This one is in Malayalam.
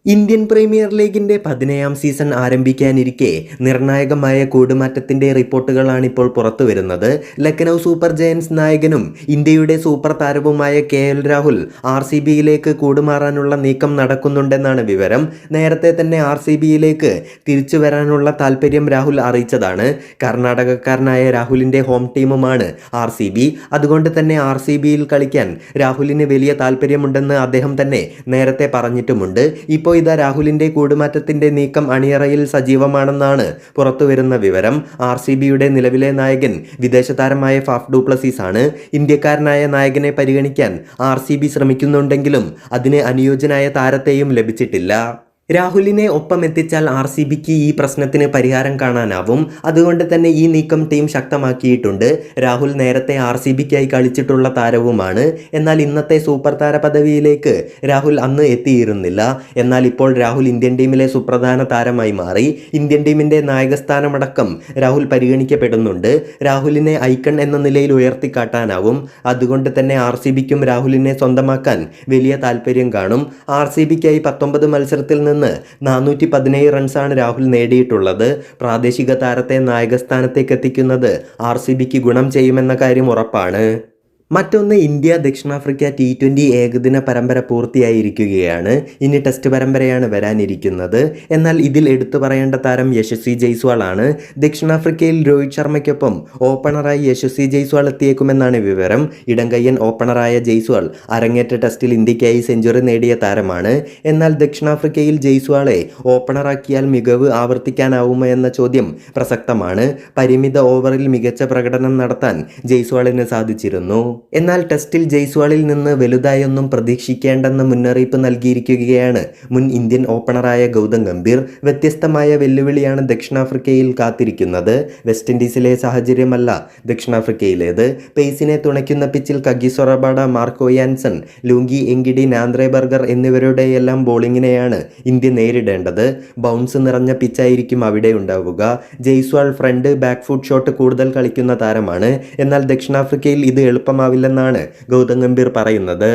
ഇന്ത്യൻ പ്രീമിയർ ലീഗിന്റെ 17ാം സീസൺ ആരംഭിക്കാനിരിക്കെ നിർണായകമായ കൂടുമാറ്റത്തിന്റെ റിപ്പോർട്ടുകളാണ് ഇപ്പോൾ പുറത്തുവരുന്നത്. ലക്നൗ സൂപ്പർ ജയൻസ് നായകനും ഇന്ത്യയുടെ സൂപ്പർ താരവുമായ KL രാഹുൽ RCBയിലേക്ക് കൂടുമാറാനുള്ള നീക്കം നടക്കുന്നുണ്ടെന്നാണ് വിവരം. നേരത്തെ തന്നെ RCBയിലേക്ക് തിരിച്ചു വരാനുള്ള താല്പര്യം രാഹുൽ അറിയിച്ചതാണ്. കർണാടകക്കാരനായ രാഹുലിന്റെ ഹോം ടീമുമാണ് RCB. അതുകൊണ്ട് തന്നെ RCBയിൽ കളിക്കാൻ രാഹുലിന് വലിയ താല്പര്യമുണ്ടെന്ന് അദ്ദേഹം തന്നെ നേരത്തെ പറഞ്ഞിട്ടുമുണ്ട്. ഇപ്പോൾ ഇതാ രാഹുലിന്റെ കൂടുമാറ്റത്തിന്റെ നീക്കം അണിയറയിൽ സജീവമാണെന്നാണ് പുറത്തുവരുന്ന വിവരം. RCBയുടെ നിലവിലെ നായകൻ വിദേശ താരമായ ഫാഫ് ഡു പ്ലസീസ് ആണ്. ഇന്ത്യക്കാരനായ നായകനെ പരിഗണിക്കാൻ RCB ശ്രമിക്കുന്നുണ്ടെങ്കിലും അതിന് അനുയോജ്യനായ താരത്തെയും ലഭിച്ചിട്ടില്ല. രാഹുലിനെ ഒപ്പം എത്തിച്ചാൽ RCBക്ക് ഈ പ്രശ്നത്തിന് പരിഹാരം കാണാനാവും. അതുകൊണ്ട് തന്നെ ഈ നീക്കം ടീം ശക്തമാക്കിയിട്ടുണ്ട്. രാഹുൽ നേരത്തെ RCBക്കായി കളിച്ചിട്ടുള്ള താരവുമാണ്. എന്നാൽ ഇന്നത്തെ സൂപ്പർ താര പദവിയിലേക്ക് രാഹുൽ അന്ന് എത്തിയിരുന്നില്ല. എന്നാൽ ഇപ്പോൾ രാഹുൽ ഇന്ത്യൻ ടീമിലെ സുപ്രധാന താരമായി മാറി. ഇന്ത്യൻ ടീമിന്റെ നായകസ്ഥാനമടക്കം രാഹുൽ പരിഗണിക്കപ്പെടുന്നുണ്ട്. രാഹുലിനെ ഐക്കൺ എന്ന നിലയിൽ ഉയർത്തിക്കാട്ടാനാവും. അതുകൊണ്ട് തന്നെ RCBക്കും രാഹുലിനെ സ്വന്തമാക്കാൻ വലിയ താല്പര്യം കാണും. RCBക്കായി 19 മത്സരത്തിൽ നിന്ന് 417 റൺസാണ് രാഹുൽ നേടിയിട്ടുള്ളത്. പ്രാദേശിക താരത്തെ നായകസ്ഥാനത്തേക്ക് എത്തിക്കുന്നത് RCBക്ക് ഗുണം ചെയ്യുമെന്ന കാര്യം ഉറപ്പാണ്. മറ്റൊന്ന്, ഇന്ത്യ ദക്ഷിണാഫ്രിക്ക T20 ഏകദിന പരമ്പര പൂർത്തിയായിരിക്കുകയാണ്. ഇനി ടെസ്റ്റ് പരമ്പരയാണ് വരാനിരിക്കുന്നത്. എന്നാൽ ഇതിൽ എടുത്തു പറയേണ്ട താരം യശസ്വി ജയ്സ്വാൾ ആണ്. ദക്ഷിണാഫ്രിക്കയിൽ രോഹിത് ശർമ്മയ്ക്കൊപ്പം ഓപ്പണറായി യശസ്വി ജയ്സ്വാൾ എത്തിയേക്കുമെന്നാണ് വിവരം. ഇടംകയ്യൻ ഓപ്പണറായ ജയ്സ്വാൾ അരങ്ങേറ്റ ടെസ്റ്റിൽ ഇന്ത്യക്കായി സെഞ്ചുറി നേടിയ താരമാണ്. എന്നാൽ ദക്ഷിണാഫ്രിക്കയിൽ ജയ്സ്വാളെ ഓപ്പണറാക്കിയാൽ മികവ് ആവർത്തിക്കാനാവുമോ എന്ന ചോദ്യം പ്രസക്തമാണ്. പരിമിത ഓവറിൽ മികച്ച പ്രകടനം നടത്താൻ ജയ്സ്വാളിന് സാധിച്ചിരുന്നു. എന്നാൽ ടെസ്റ്റിൽ ജയ്സ്വാളിൽ നിന്ന് വലുതായൊന്നും പ്രതീക്ഷിക്കേണ്ടെന്ന മുന്നറിയിപ്പ് നൽകിയിരിക്കുകയാണ് മുൻ ഇന്ത്യൻ ഓപ്പണറായ ഗൗതം ഗംഭീർ. വ്യത്യസ്തമായ വെല്ലുവിളിയാണ് ദക്ഷിണാഫ്രിക്കയിൽ കാത്തിരിക്കുന്നത്. വെസ്റ്റ് ഇൻഡീസിലെ സാഹചര്യമല്ല ദക്ഷിണാഫ്രിക്കയിലേത്. പേസിനെ തുണയ്ക്കുന്ന പിച്ചിൽ Kagiso Rabada, Marco Jansen, Lungi Ngidi, Nandre Burger എന്നിവരുടെയെല്ലാം ബോളിങ്ങിനെയാണ് ഇന്ത്യ നേരിടേണ്ടത്. ബൗൺസ് നിറഞ്ഞ പിച്ചായിരിക്കും അവിടെ ഉണ്ടാവുക. Jaiswal front back foot shot കൂടുതൽ കളിക്കുന്ന താരമാണ്. എന്നാൽ ദക്ഷിണാഫ്രിക്കയിൽ ഇത് എളുപ്പമാവില്ലെന്നാണ് ഗൗതം ഗംഭീർ പറയുന്നത്.